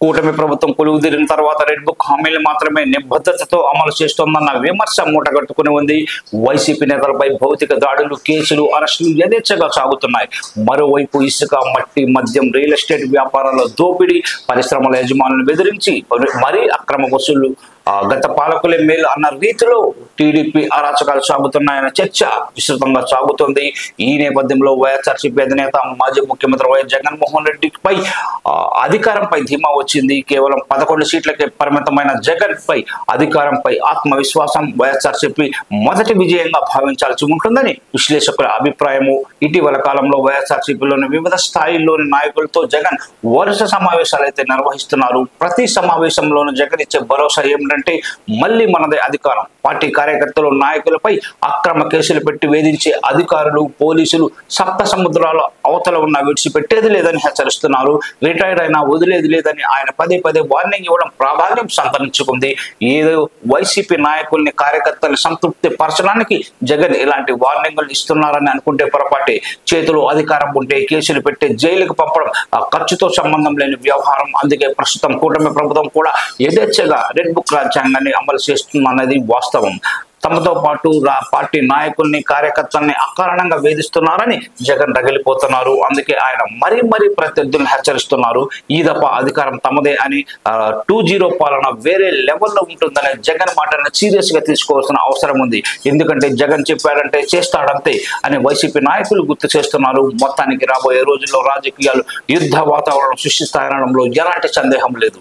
కూటమి ప్రభుత్వం కొలువుదీరిన తర్వాత రెడ్ బుక్ హామీలు మాత్రమే నిబద్ధతతో అమలు చేస్తోందన్న విమర్శ మూటగట్టుకుని ఉంది. వైసీపీ నేతలపై భౌతిక దాడులు, కేసులు, అరెస్టులు యథేచ్ఛగా సాగుతున్నాయి. మరోవైపు ఇసుక, మట్టి, మద్యం, రియల్ ఎస్టేట్ వ్యాపారాల దోపిడీ, పరిశ్రమల యజమానులను బెదిరించి మరీ అక్రమ వసూళ్లు, గత పాలకులే మేలు అన్న రీతిలో టీడీపీ అరాచకాలు సాగుతున్నాయన్న చర్చ విస్తృతంగా సాగుతోంది. ఈ నేపథ్యంలో వైఎస్ఆర్సీపీ అధినేత మాజీ ముఖ్యమంత్రి వైఎస్ జగన్మోహన్ రెడ్డిపై అధికారంపై ధీమా వచ్చింది. కేవలం 11 సీట్లకే పరిమితమైన జగన్ పై అధికారంపై ఆత్మవిశ్వాసం వైఎస్ఆర్సీపీ మొదటి విజయంగా భావించాల్సి ఉంటుందని విశ్లేషకుల అభిప్రాయము. ఇటీవల కాలంలో వైఎస్ఆర్సీపీలోని వివిధ స్థాయిల్లోని నాయకులతో జగన్ వరుస సమావేశాలు అయితే నిర్వహిస్తున్నారు. ప్రతి సమావేశంలోనూ జగన్ ఇచ్చే భరోసా ఏమిటంటే మళ్ళీ మనదే అధికారం. పార్టీ కార్యకర్తలు, నాయకులపై అక్రమ కేసులు పెట్టి వేధించే అధికారులు, పోలీసులు సప్త సముద్రాల అవతల ఉన్న విడిచిపెట్టేది లేదని హెచ్చరిస్తున్నారు. రిటైర్ అయినా వదిలేది లేదని ఆయన పదే పదే వార్నింగ్ ఇవ్వడం ప్రాధాన్యం సంతరించుకుంది. ఏదో వైసీపీ నాయకుల్ని, కార్యకర్తల్ని సంతృప్తి పరచడానికి జగన్ ఇలాంటి వార్నింగ్లు ఇస్తున్నారని అనుకుంటే పొరపాటే. చేతిలో అధికారం ఉంటే కేసులు పెట్టి జైలుకు పంపడం ఖర్చుతో సంబంధం లేని వ్యవహారం. అందుకే ప్రస్తుతం కూటమి ప్రభుత్వం కూడా యథేచ్ఛగా రెడ్ బుక్ రాజ్యాంగాన్ని అమలు చేస్తుందన్నది వాస్తవం. తమతో పాటు పార్టీ నాయకుల్ని, కార్యకర్తల్ని అకారణంగా వేధిస్తున్నారని జగన్ రగిలిపోతున్నారు. అందుకే ఆయన మరీ ప్రత్యర్థులను హెచ్చరిస్తున్నారు. ఈ దఫా అధికారం తమదే అని, 2-0 పాలన వేరే లెవెల్లో ఉంటుందనే జగన్ మాటను సీరియస్ గా తీసుకోవాల్సిన అవసరం ఉంది. ఎందుకంటే జగన్ చెప్పాడంటే చేస్తాడంతే అని వైసీపీ నాయకులు గుర్తు చేస్తున్నారు. మొత్తానికి రాబోయే రోజుల్లో రాజకీయాలు యుద్ధ వాతావరణం సృష్టిస్తాయనడంలో ఎలాంటి సందేహం లేదు.